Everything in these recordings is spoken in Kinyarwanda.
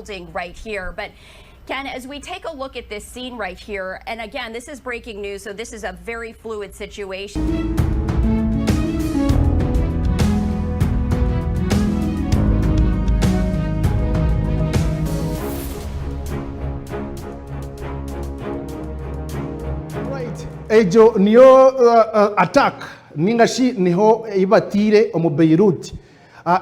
unfolding right here. But Ken, as we take a look at this scene right here, and again, this is breaking news, so this is a very fluid situation. Ejo niyo attack ningashi niho ibatire omu Beirut.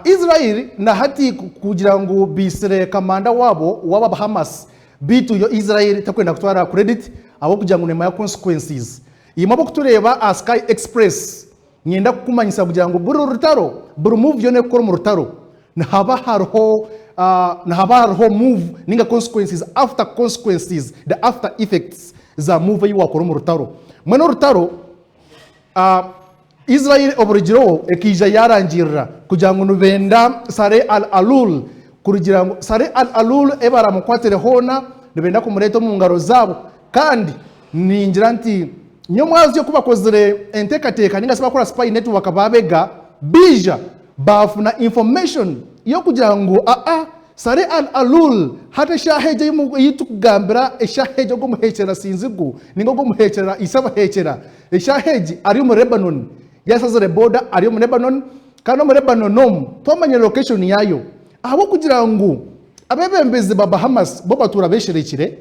Israel na hati kugira ngo bisire kamanda waba Hamas bitu yo Israel takwenda kutwara credit abo kugira ngo nema ya consequences. Imabo kutureba a Sky Express nyenda kukumanyisa kugira ngo buri rutaro buri move yone ko mu rutaro na haba harho move ninga consequences, the after effects za move yiwa ko mu rutaro. Mweno rutaro Israel oburigiro ekija yarangira kugira ngo nubenda Sare al-Alul kugira ngo Sare al-Alul ebara mukwatere hona nubenda kumureto mu ngaro zabo kandi ningira nti nyomwazi yo kubakozere entekateka ninga saba kora spy network babega bija bafuna information yo kugira ngo Sare al-Alul hata shaheje yitukugambira eshaheje go muhekera sinzigu ningo go muhekera isaba hekera eshaheje ari mu Lebanon yasazere border ari mu Lebanon kandi mu Lebanon nom twamanye location yayo abo kugira ngo abebembeze Bahamas bo batura besherekire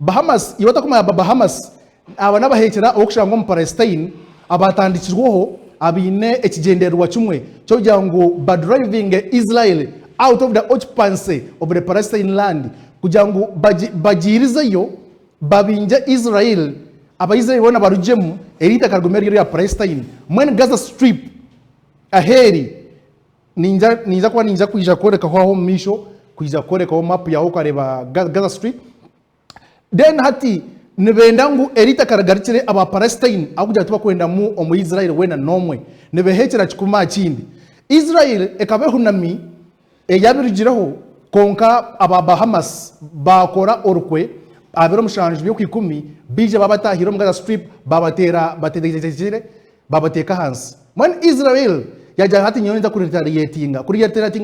Bahamas yota kuma Bahamas abana bahekera okushanga mu Palestine abatandikirwaho abine ekigenderwa kimwe cyo kugira ngo driving Israel out of the occupancy of the Palestine land kugira ngo bagirizeyo babinja Israel Israel bona barujemu erita kargomeri ya Palestine mwen Gaza Strip aheri ninja kuija koreka ho misho kuija koreka ho map ya okareba Gaza Strip then hati nebenda ngo erita karagarikire aba Palestine akuja tuba kwenda mu Israel wena nomwe nebehekera kikuma kindi Israel ekabehunami eyabirigiraho konka aba Bahamas bakora orukwe abero mushanje byo kwikumi bije babatahiro mu Gaza Strip babateka hansi man Israel yaja hati nyonza kuritariyetinga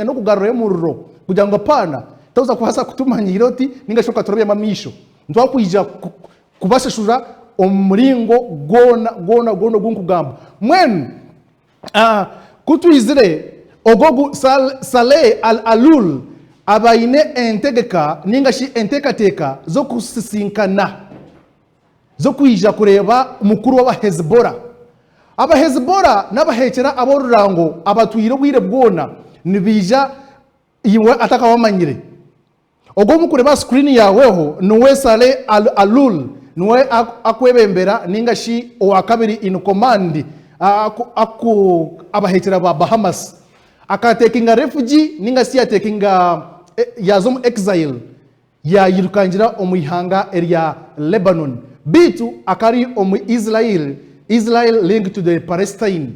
no kugarura mururo kugira ngo pana tauza kuhasa kutumanya iroti ningashoka torobya mamisho ntwa kuija kubashashura omuringo gona gunkugamba mwen kutwizire ogogu Saleh al-Alul abaine entegeka ningashi entekateka zo kusisinkana zo kuija kureba umukuru wa Hezbollah n'abahekera aborurango abatwire bwire bwona nibija iwe ataka wamanyire ogo mukureba screen yaweho nuwe Saleh al-Alul nuwe akwebembera ningashi owakabiri in command abahekera ba Bahamas akatekinga refugee ninga siya tekinga yazom exile ya yirukangira omuyihanga area Lebanon bitu akari Israel linked to the Palestine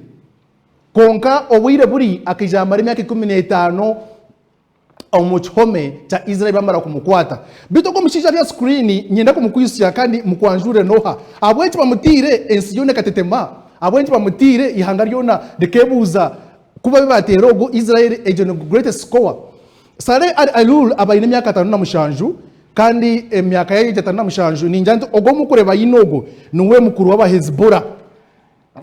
konka obwire buri akijamara imyaka 15 omuchome cha Israel bamara kumukwata bitu ko mushija ya screen nyenda kumukuyisya kandi mukwanjure noha abwenci bamutire ensiyone katetema abwenci bamutire ihanga ryona dekebuza kuba bibatera ogo Israel ejo greatest scorer Saleh al-Alul abayine myaka 5 kandi emyaka yaje 5 ninjanto ogo mukureba yinogo nuwe mukuru wa Hezbollah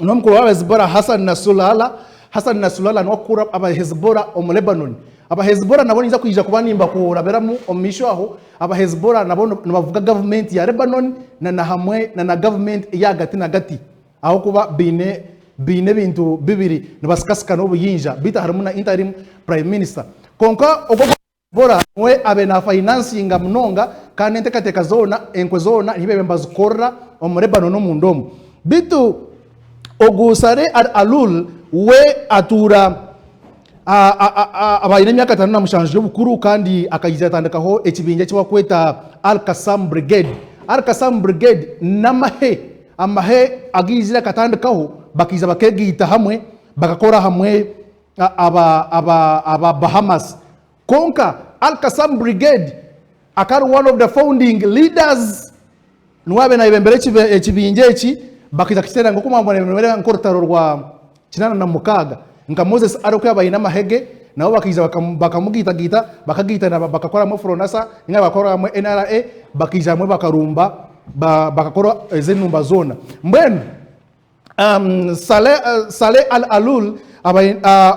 no mukuru wa Hezbollah Hassan Nasrallah no kura aba Hezbollah mu Lebanon aba Hezbollah nabo niza kuyija kubanimba kuraberamu omisho aho aba Hezbollah nabo bavuga government ya Lebanon na hamwe na government ya gati na gati aho kuba bine bintu bibiri nabasikaska no buyinja bita harumuna interim prime minister konka ogo bora we abe na financing mnonga kandi entekateka zona enkwe zona nibebemba zikora mu Lebanon no mundomo bitu ogu Saleh al-Alul we atura abayine myaka 5 y'obukuru kandi akayiza tandikaho ekibinja kiwa kweta Al-Qassam Brigade amahe agizira katandikaho bakiza bakegita hamwe bakakora hamwe aba Bahamas konka Al-Qassam Brigade akari one of the founding leaders nuwabe na ibembere ekibinje eki bakiza kitera ngo kumambona ibembere nkorotaro rwa kinana na mukaga nka Moses ariko yabayina mahege nabo bakiza bakamugitagita bakagitana bakakoramo fronasa inga bakoramo NRA bakijamwe bakarumba bakakora ezenumba zona mbwenu Saleh Al-Alul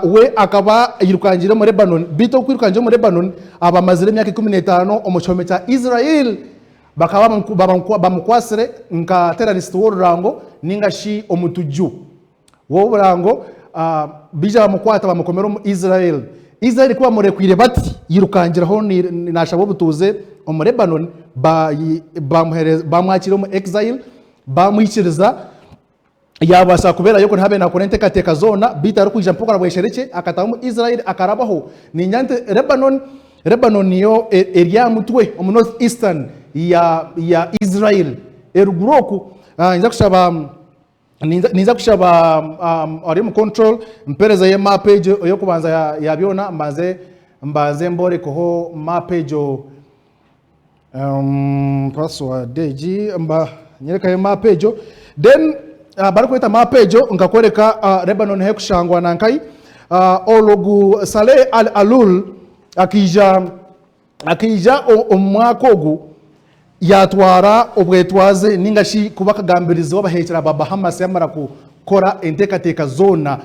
we akaba yirukanjira muri Lebanon bito kwirukanjira muri Lebanon abamazire imyaka 15 omuchome cha Israel bakaba bamukwasire nka terrorist w'urango ningashi omutuju w'urango bija bamukwata bamukomera mu Israel kuba murekwire bati yirukanjiraho nashabo butuze mu Lebanon bamwakira mu exile bamwikiriza yabasha kubera yuko ntabe na konente kateka zona bitaro kwija mpokora bweshereke akatamu Israel akarabaho ni nyante Lebanon niyo area mutwe mu north eastern ya Israel eruguroku niza kushaba ari mu control mpereza ye map page yo kubanza yabyona mbaze mbore koho map page password deji nyereka ye map page then bari kwita mapejo ngakwereka Lebanon he kushangwa nankai ologu Saleh Al-Alul akija omwakogu yatwara obwetwaze ningashi kubaka gambirizo abahekera Bahamas yamara kukora entekateka zona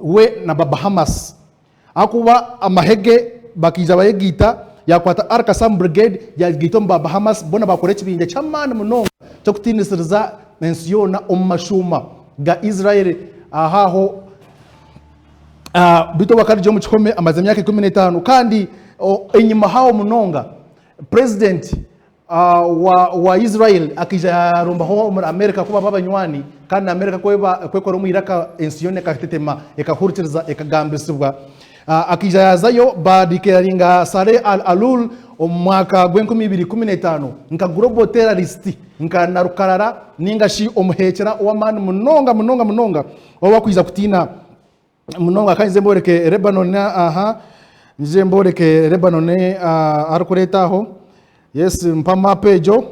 we na Bahamas akuba amahege bakija bayegita yakwata Al-Qassam Brigade yagito Bahamas bona bakore kibinje cyamana munonga cyo kutinisiriza mensiona omashuma ga Israel ahaho bito bakarije mu chikome amaze myaka 15 kandi enyima hawo munonga president wa Israel akija rumba ho muri America kuba babanywani kandi America kwekora mu Iraka ensione katetema ekahurtiriza ekagambisibwa akija yazayo badikeringa Saleh Al-Alul omwaka gwenko 2015 nka global terrorist nka narukarara ningashi omuhekera w'amani munonga wabakwiza kutina munonga kanze mboreke Lebanon nje mboreke Lebanon arukuretaho yes mpama pejo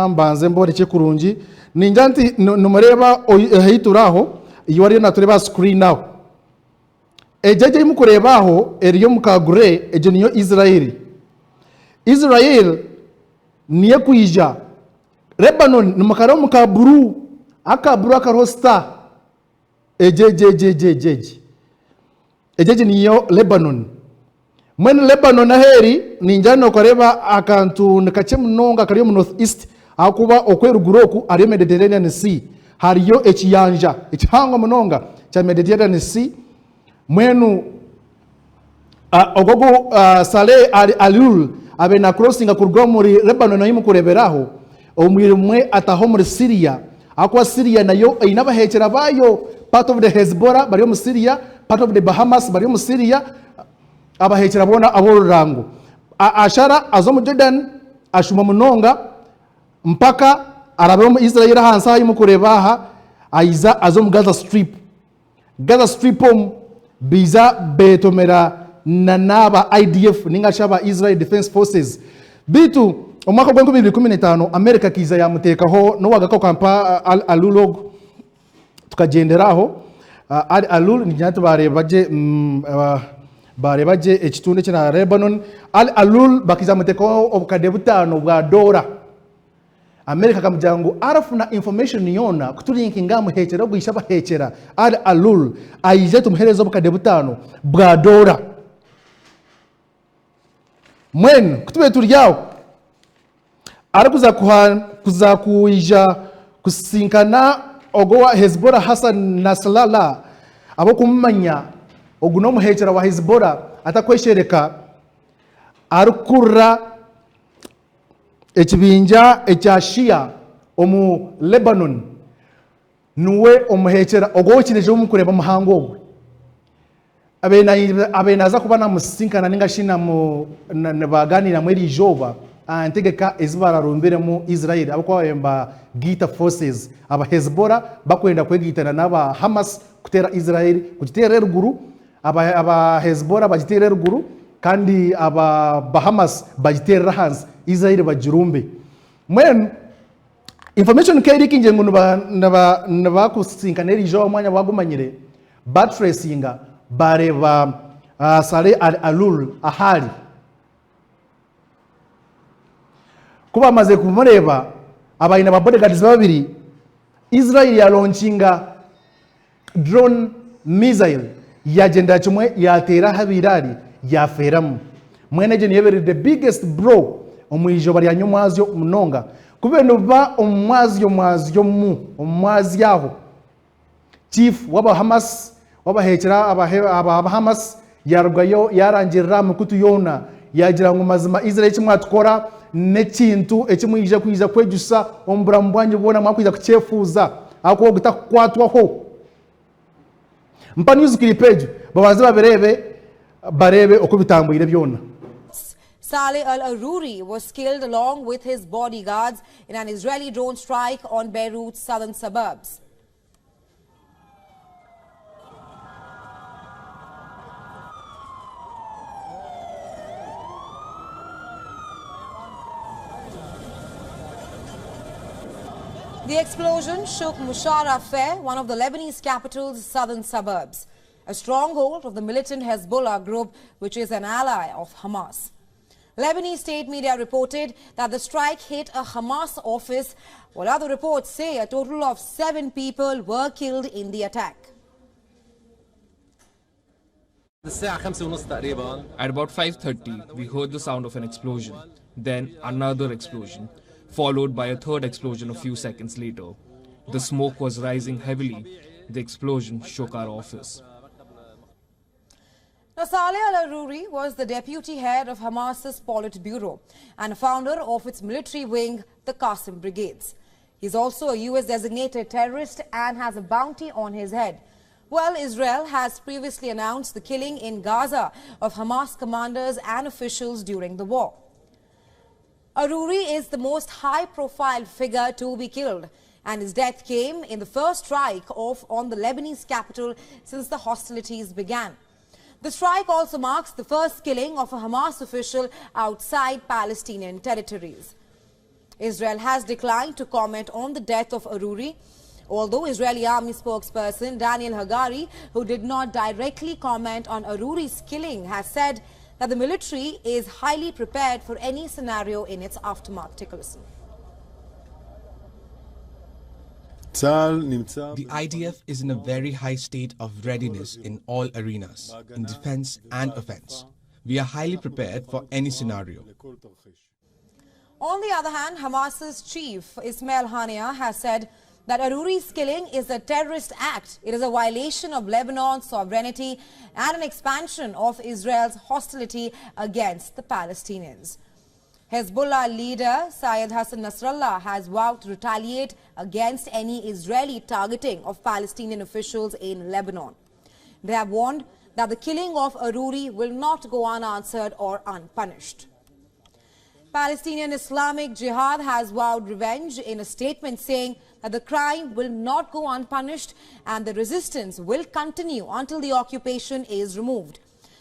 mbanze mboreke kurungi ninjanti numureba hituraho iyo ari natureba screen now ejeje mukurebaho eriyo mukagure eje niyo Israel niye kuija Lebanon numakaro mukaburu akarosta ejeje niyo Lebanon mwene Lebanon aheri ninjano koreba akantu nakache munonga kariyo mu north east akuba okweruguroku ariyo Mediterranean Sea hariyo ekiyanja ekihanga munonga cha Mediterranean Sea mwenu ogogo Saleh Al-Alul abena crossinga kurwa muri Lebanon nayo mukureberaho omwirimwe ataho muri Syria akwa Syria nayo inabahekera bayo part of the Hezbollah bari mu Syria part of the Bahamas bari mu Syria abahekera bona aborurango ashara azo mu Jordan ashuma munonga mpaka arabe mu Israel hansa yo mukurebaha aiza azo mu Gaza Strip biza betomera nanaba IDF ningashaba Israel Defense Forces bitu omwaka gwa 2015 America kiza yamutekaho no wagako kampa Al-Alul tukagenderaho Al-Alul ninyatu barebaje ekitunde kina Lebanon Al-Alul bakiza mutekaho obukade butano bwa dola America kamjangu arafuna information yona kutulinkinga muhekera bwisha bahekera Al-Alul aije tumherezo bukade butano bwa dola mwenu kutube turyawo arakuza kuza kuija kusinkana ogowa Hezbollah Hassan Nasrallah abo kumanya oguno muhekera wa Hezbollah atakweshereka arukura ekibinja ekya Shia omu Lebanon nuwe omuhekera ogokineje omukureba muhango ogwe abenaza kuba namusinkana ningashina mu nabaganira muri Joba antegeka ezibara rumbiremo Israel abakwemba Gita forces aba Hezbollah bakwenda kwegitana naba Hamas kutera Israel kugitera ruguru aba Hezbollah bagitera ruguru kandi aba Bahamas bagitera hansi Israel bajirumbe mwenu information kairi kinje ngo naba kusinkana eri Joba mwanya bagumanyire batracinga bareba sare al-alul ahali kuba amaze kumureba abayina ba bodyguards babiri Israel yalonchinga drone missile yagenda kimwe yatera habirari yaferamu mwene je niyebere the biggest bro omwijo bari anyomwazyo munonga kubeno ba omwazi yaho chief waba Hamas ahabahekyera aba Hamas yarwayo yarangirira mukutu yona yagira ngo mazima Israel kimwatukora nekintu ekimwije kwiza kwejusa omburamu bwanyu bona mwakwiza kucyefuza ako gutakwatwaho mpa news clipage babaze barebe uko bitambuyire byona. Saleh al-Aruri was killed along with his bodyguards in an Israeli drone strike on Beirut's southern suburbs. The explosion shook Musharraf, one of the Lebanese capital's southern suburbs, a stronghold of the militant Hezbollah group, which is an ally of Hamas. Lebanese state media reported that the strike hit a Hamas office, while other reports say a total of 7 people were killed in the attack. At about 5:30, we heard the sound of an explosion, then another explosion, followed by a third explosion a few seconds later. The smoke was rising heavily. The explosion shook our office. Now, Saleh al-Aruri was the deputy head of Hamas's Politburo and a founder of its military wing, the Qasim Brigades. He's also a US designated terrorist and has a bounty on his head. Well, Israel has previously announced the killing in Gaza of Hamas commanders and officials during the war. Aruri is the most high-profile figure to be killed, and his death came in the first strike on the Lebanese capital since the hostilities began. The strike also marks the first killing of a Hamas official outside Palestinian territories. Israel has declined to comment on the death of Aruri, although Israeli army spokesperson Daniel Hagari, who did not directly comment on Aruri's killing, has said that the military is highly prepared for any scenario in its aftermath. Take a listen. The IDF is in a very high state of readiness in all arenas, in defense and offense. We are highly prepared for any scenario. On the other hand, Hamas's chief Ismail Haniyeh has said that Aruri's killing is a terrorist act. It is a violation of Lebanon's sovereignty and an expansion of Israel's hostility against the Palestinians. Hezbollah leader Syed Hassan Nasrallah has vowed to retaliate against any Israeli targeting of Palestinian officials in Lebanon. They have warned that the killing of Aruri will not go unanswered or unpunished. Palestinian Islamic Jihad has vowed revenge in a statement saying that the crime will not go unpunished and the resistance will continue until the occupation is removed.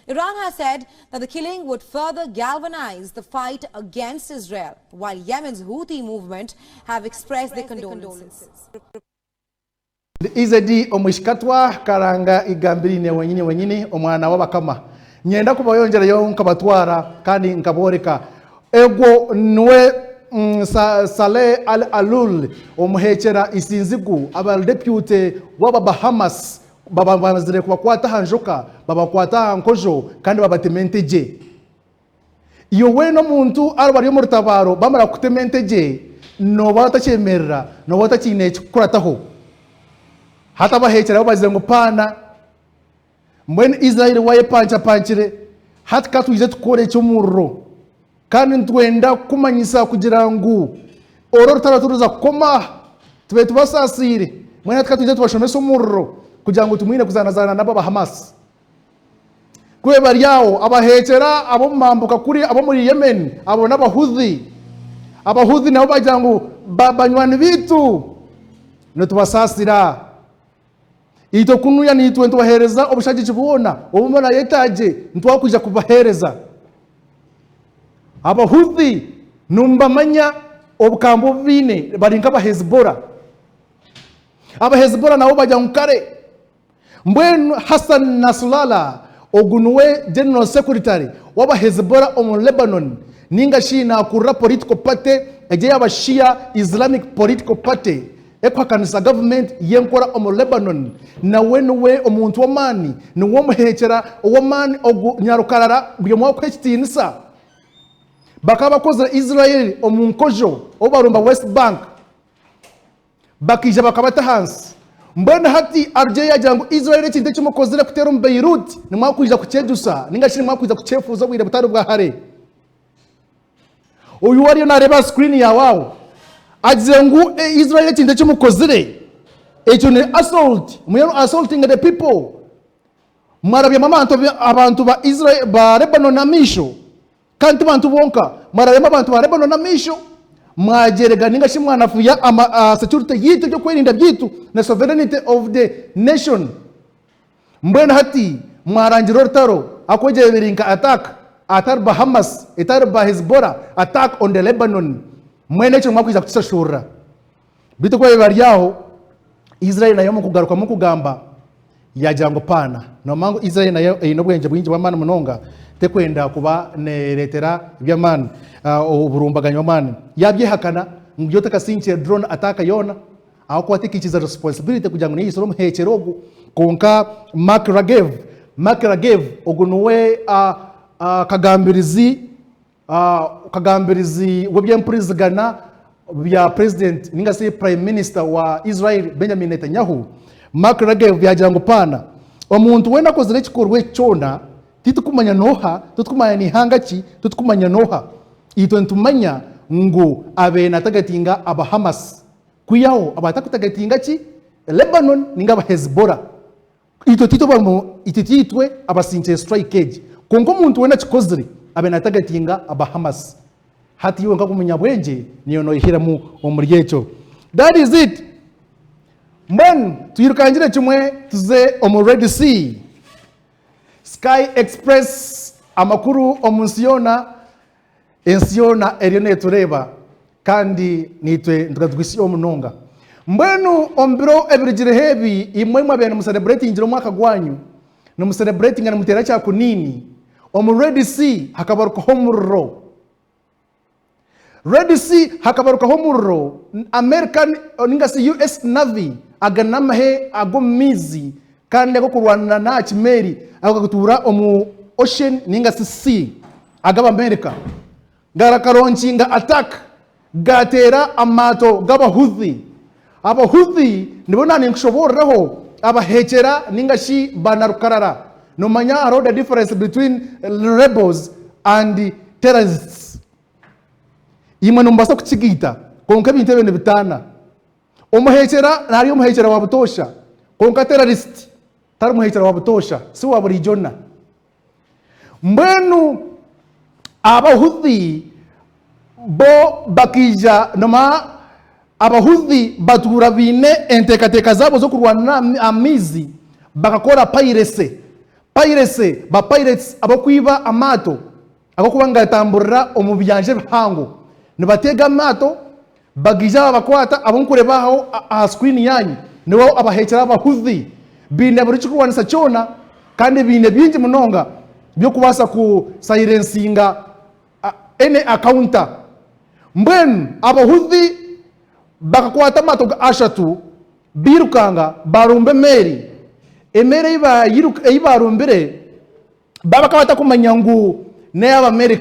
Iran has said that the killing would further galvanize the fight against Israel, while Yemen's Houthi movement have expressed their condolences. Izedi omwishikatwa karanga igambirine wenyine omwana w'abakama nyenda kubayongera yo nkabatwara kandi nkaboreka ego nwe Saleh al-Alul omuhekyera isinzigu aba deputy waba Bahamas babazire kubakwata hanjoka babakwata hankojo kandi babatementeje iyo we no muntu arabari mu rutabaro bamara kutementeje no batachemerera no batachine kurataho hata bahekyera babaze ngo pana mbene Israel waye panchire hata katwize tukore cyo murro kandi ntwenda kumanyisa kugira ngo ororo taraturuza koma tube tubasasire mwene tukatwize tubashomesa umurro kugira ngo tumwine kuzanazana nabo ba Hamas kwe bari yawo abahekyera abo mambuka kuri abo muri Yemen abo n'abahuthi nabo bagira ngo babanywani bitu no tubasasira ito kunuya ni twe tubahereza obushaki kibona obumana yetaje ntwakuja kubahereza abahuthi numbamanya obukambo bine bari nk'aba Hezbollah nabo bajya nkare mbwenu Hassan Nasrallah ogunwe general secretary waba Hezbollah omu Lebanon ninga shina kurra political party eje yaba Shia Islamic political party ekwa kanisa government yenkora omu Lebanon na wenwe omuntu w'amani niwo muhekera ow'amani ogu nyarukarara byo kwekitinisa bakaba kozera Israel omu nkojo obarumba West Bank bakija bakabata hansi mbona hati arje yagira ngo Israel ekinte cy'umukozera kutera mu Beirut nimwakwija kucyedusa ningashiri mwakwija kucyefuza bwire butari bwa hare uyu wari nareba screen ya wao agize ngo Israel ekinte cy'umukozere ekyo ni assault muyo assaulting the people marabye abantu ba Israel ba Lebanon na misho kandi bantu bonka marabye abantu ba Lebanon na misho mwajerega ningashi mwanafuya security yitu cyo kwirinda byitu na sovereignty of the nation mbona hati mwarangiro rutaro akogeye birinka attack atar ba Hamas itar ba Hezbollah attack on the Lebanon mwene cyo mwakwiza kutsashura bitu kwa bariyaho Israel nayo mu kugaruka mu kugamba yajango pana no mango Israel nayo inobwenje bwinji bw'amana munonga tekwenda kuba neretera by'amana uburumbaganya w'amana yabyehakana ngyo takasinche drone ataka yona aho kwatikikiza responsibility kugira ngo niyisoro muhekerogo konka Mark Ragev ogunuwe kagambirizi w'ebyempulizigana bya president ningase prime minister wa Israel Benjamin Netanyahu. Mark Ragev yagira ngo pana omuntu wena kozere kikorwe cyona titukumanya noha tutukumanya ni hangaki tutukumanya noha ito ntumanya ngo abena tagatinga aba Hamas kuyaho abatakutagatinga ki Lebanon ninga aba Hezbollah ito tito bamo itititwe abasinche strike age konko muntu wena kikozere abena tagatinga aba Hamas hati yo ngakumenya bwenje niyo no ihira mu omuryecho. That is it. Mbon tuyirukangire kimwe tuze omu Red Sea Sky Express amakuru omunsiona ensiona erione tureba kandi nitwe ndugazwisi omunonga mbwenu ombiro ebirigire hebi imwe mwabya mu celebrating ngiro mwaka gwanyu no mu celebrating na mutera cya kunini omu Red Sea hakabaruka homurro Red Sea hakabaruka homurro American ningasi US Navy aganama he agomizi kandi ako kurwana na emeeri akagutura omu ocean ningasi sea agaba America garakaroncinga attack gatera amato gaba Houthi aba Houthi nibona ninkushoboraho abahekyera ningashi banarukarara no manya are the difference between rebels and terrorists imwe numbasa kuchigita konka binte bene bitana umuhekyera nari umuhekyera wabutosha konka terrorist tari umuhekyera wabutosha si waburi jona mbenu aba Houthi bo bakija noma aba Houthi batura bine entekateka zabo zo kurwana amizi bakakora piracy ba pirates abakwiba amato abakuba tamburira omubyanje bihango nibatega amato bagija bakwata abonkure baho a screen yanyu niwo abahekyera aba Houthi bine buri kurwanisa cyona kandi bine bingi munonga byo kubasa ku silencinga ene accounta mbwen aba Houthi bakakwata amato ashatu birukanga barumbe emeeri ibarumbire babakabata kumanya ngu ne aba emeeri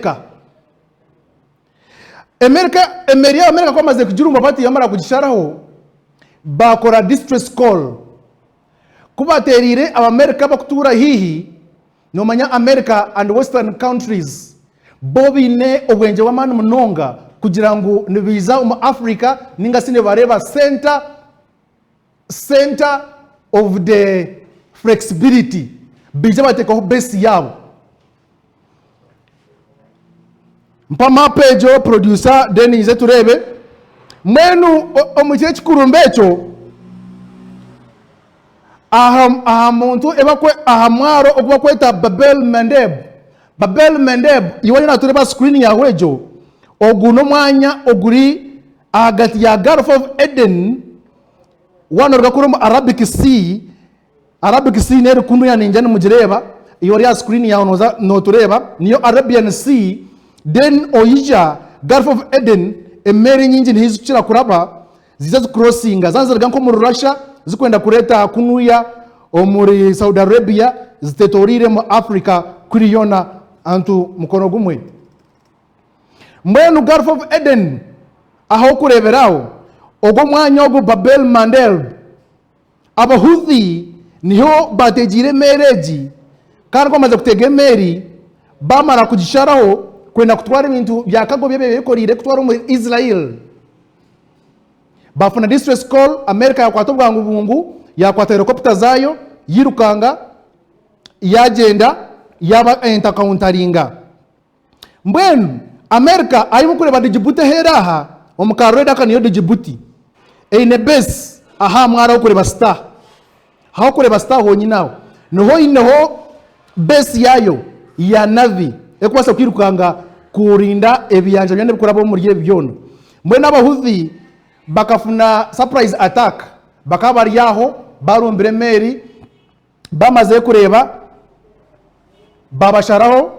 ya America kwamaze kujirumba pati yamara kugisharaho bakora distress call kubaterire aba America bakutura hihi no manya America and western countries bobine obwenje w'amana munonga kugira ngo nibiza mu Africa ningasine bareba center of the flexibility bija batekaho base yabo mpama pejo producer Denise turebe mwenu omukiye kikurumbecho aha muntu ebakwe aha mwaro okubakweta Babel Mandeb iwali na tureba screen ya wejo oguno mwanya oguri agati ya Gulf of Eden wano rugakuru mu Arabic Sea Arabic Sea neri kunu ya ninjani mujireba iyo ya screen ya onoza no tureba niyo Arabian Sea, then oyija Gulf of Eden emeeri nyingi ntizikira kuraba ziza crossinga zanziraga nko mu Russia zikwenda kureta kunuya omuri Saudi Arabia zitetorire mu Africa kuri yona antu mukono gumwe. Mbenu Gulf of Eden aho kureberaho ogo mwanya ogo Babel Mandeb abahuthi niho bategire mereji kandi kwamaze kutega emeeri bamara kugisharaho kwenda kutwara ibintu byakago byebekorire kutwara mu Israel. Bafuna distress call, America yakwata bwangu bungu yakwata helicopter zayo yirukanga yagenda yaba intercountaringa. Mbwenu America ayimu kureba Djibouti heraha omukarweda kaniyo Djibouti eine base aha mwara kureba star aho kureba star honyinaho noho ineho base yayo ya navy ekwasa kwirukanga kurinda ebiyanja byane bikorabo muri byono. Mbwenu abahuthi bakafuna surprise attack bakabari yaho barumbire emeeri bamaze kureba babasharaho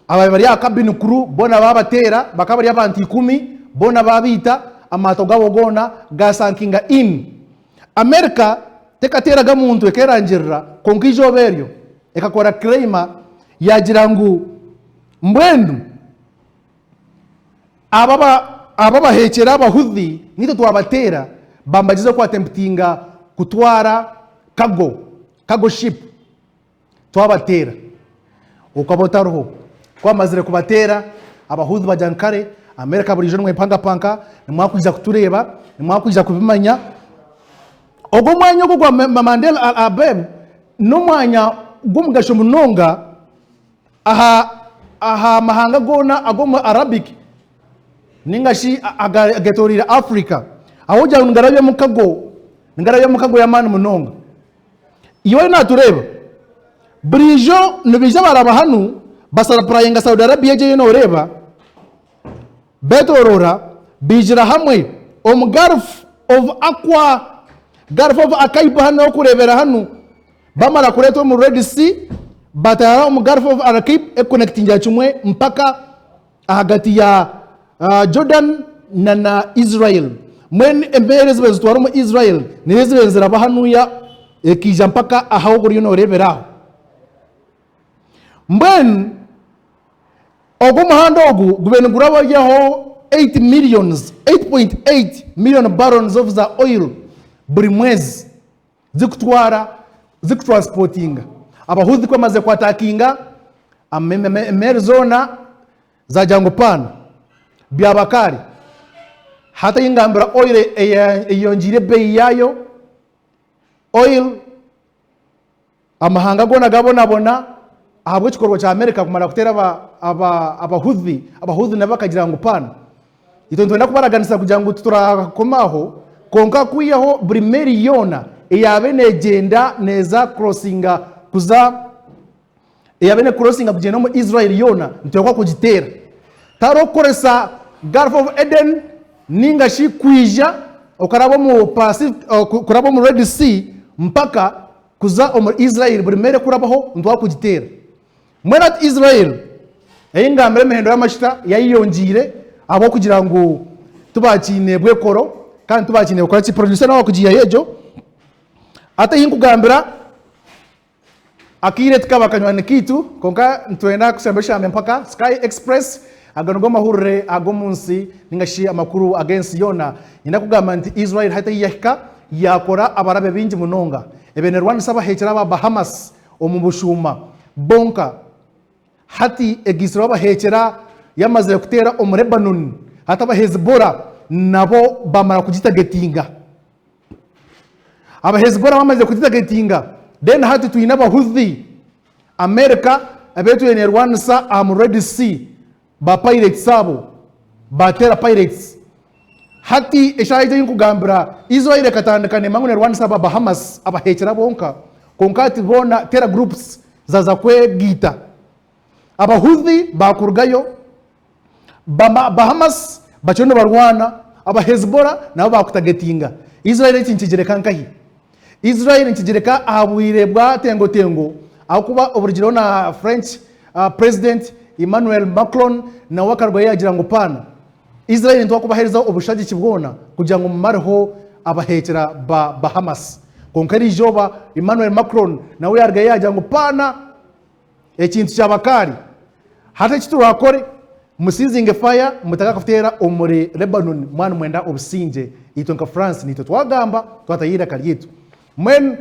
ababari ya cabin crew bona babatera bakabari abantu 10 bona babita amato gabo gona gasankinga in America tekateraga muntu ekerangirira konkijo beryo ekakora claima yagirangu mbwendu ababahekyera abahuthi nito twabatera bambagize ko attemptinga kutwara cargo ship twabatera ukabotaroho kwamazire kubatera abahuthi bajankare America buri jonwe panga nimwakuja kutureba nimwakuja kubimanya ogo mwanya go Mandela al-Abeb no mwanya gumugasho munonga aha mahanga gona agomo Arabic ningashi agatorira Africa aho jya ngarabye mukago ya mani munonga iyo natureba burijo nubije baraba hanu basara prayinga Saudi Arabia je no reba betorora bijira hamwe Gulf of Akaiba hano kurebera hanu bamara kureto mu Red Sea batara Gulf of Akaiba connecting ya chumwe mpaka hagati ya Jordan na Israel. Mwen emeeri zibezitwara mu Israel nizibenzira bahanuya ekija mpaka aho guri no reberaho. Mbwen ogo muhando ogu gubene guraba yaho 8.8 million barrels of the oil buri mwezi zikutransportinga abahuthi kwamaze kwatakinga emeeri zona za Jangopana byabakari hata ingambira oil eyonjire bei yayo oil amahanga gona gabona ahabwe kikorwa cha America kumara kutera abahuthi nabakagira ngupana ito ntwenda kubaraganisa kugira ngo turakomaho konka kuyaho buri meri yona eyabene genda neza crossinga kugenda mu Israel yona ntiyakwa kugitera taro koresa Gulf of Eden ningashi kwija okarabo mu Pacific kurabo mu Red Sea mpaka kuza mu Israel buri mere kurabaho ntwa kugitera mwena Israel eyingambere mehendo y'amashita yayiyongire abo kugira ngo tubakinebwe koro kandi tubakinebwe kwa producer nawo kugiya yejo ate yinkugambira akire tukabakanywa kitu konka ntwenda kusembesha mpaka Sky Express aganugo mahurre agomunsi ningashi amakuru against yona indakugamba nti Israel hata yahika yakora abarabe bingi munonga ebenerwana saba hechera ba Bahamas omubushuma bonka hati egisro ba hechera yamaze kutera Lebanon hata ba Hezbollah nabo bamara kugitagetinga aba Hezbollah bamaze kugitagetinga then hati tuina ba Houthi America abetu enerwana sa am Red Sea ba pirates sabo batera pirates hati eshaije yinkugambira Israel katandikane mangune Rwanda saba Bahamas abahekera bonka konkati bona terror groups zaza kwegita abahuthi bakurgayo Bahamas bachono barwana aba Hezbollah nabo bakutagetinga Israel ikinchigere kankahi Israel nkigireka ahabwire bwa tengo tengo aho kuba uburigiro na French President Emmanuel Macron na wakarwaye yagira ngo pana Israel ntwa kubahereza ubushagi kibwona kugira ngo mumareho abahekera ba Hamas konkari joba Emmanuel Macron nawe yargaye yagira ngo pana ekintu cyabakari hata kitu wakore musizinge fire mutaka kafutera omuri Lebanon mwana mwenda obusinje itonka France nito twagamba twatayira karyitu mwen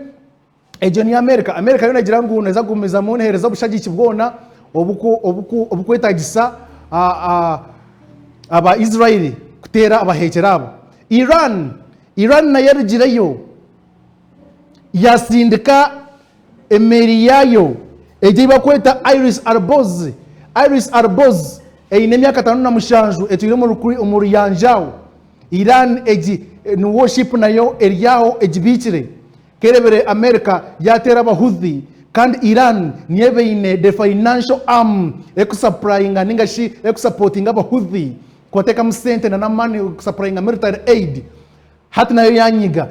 ejoni America yona gira ngo neza gumiza mune hereza bushagi kibwona obukwetagisa aba Israeli kutera abahekerabo Iran na yarigirayo Yasindika emeeri yayo ejiba kweta Iris Arboz eine myaka 57 etuyire mu ruyanjao Iran eji ni worship nayo eriyaho ejibikire kerebere America yatera abahuthi kandi Iran niyebeine the financial arm ekusupplyinga ningashi ekusupportinga abahuthi kwateka msente na namani ekusuplyinga military aid hati nayo yanyiga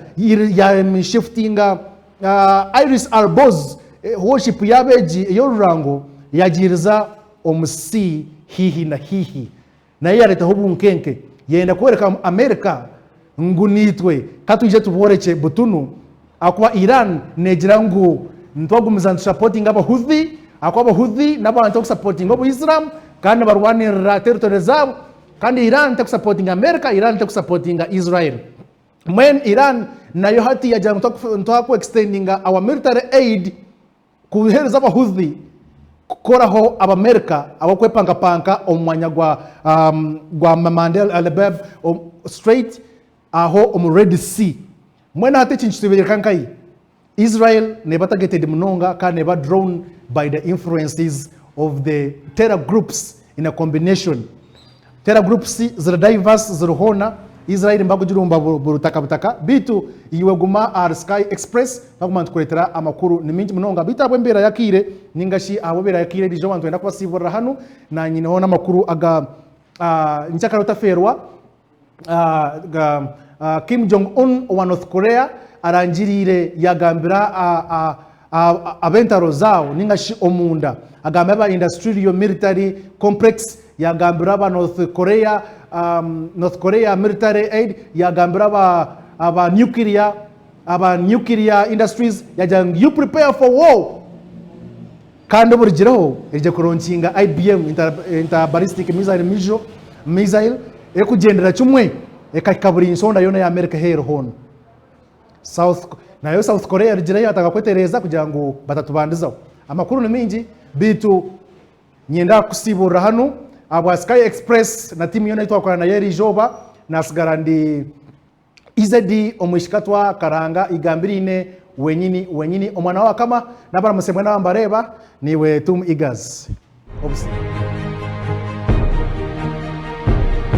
ya shiftinga Iris Arboz worship yabeji yorurango yagiriza omusi hihi na hihi na yareta hobu nkenke yenda kwereka America ngunitwe katuje tuboreke butunu akwa Iran negira ngo ntwagumiza supporting abahuthi akwa abahuthi nabantu supporting abo Islam kandi barwanira territory zabo kandi Iran ta supporting America Iran ta supporting Israel when Iran nayo hati yagira ntwa extending our military aid kuhereza abahuthi koraho abamerika abakwepanga omwanya gwa Mandel Albab straight aho Red Sea mwena hate chinchitubere kankai Israel neba targeted munonga ka neba drawn by the influences of the terror groups in a combination terror groups zira diverse ziruhona Israel mbago jirumba butaka bitu iweguma ar Sky Express baguma tukuletera amakuru ni mingi munonga bitabwe mbera yakire ningashi abo bera yakire dijo bantu enda kubasivura hano na nyine hona makuru aga nchakaro taferwa Kim Jong Un wa North Korea aranjirire yagambira abentaro zao ningashi omunda agamba industrial military complex yagambira ba North Korea military aid yagambira aba nuclear industries yajang you prepare for war kandi burigiraho ije kuronkinga IBM inter ballistic missile ekugendera chumwe ekakaburi insonda yona ya America hero hon South Korea rigirayo atakakwetereza kugira ngo batatubandizaho amakuru ni mingi bitu nyenda kusibura hano aba Sky Express na timu yona itwa na yeri joba nasigara ndi izedi omwishikatwa karanga igambirine wenyini omwana wa kama nabara musemwe nabambareba niwe tum igaz obviously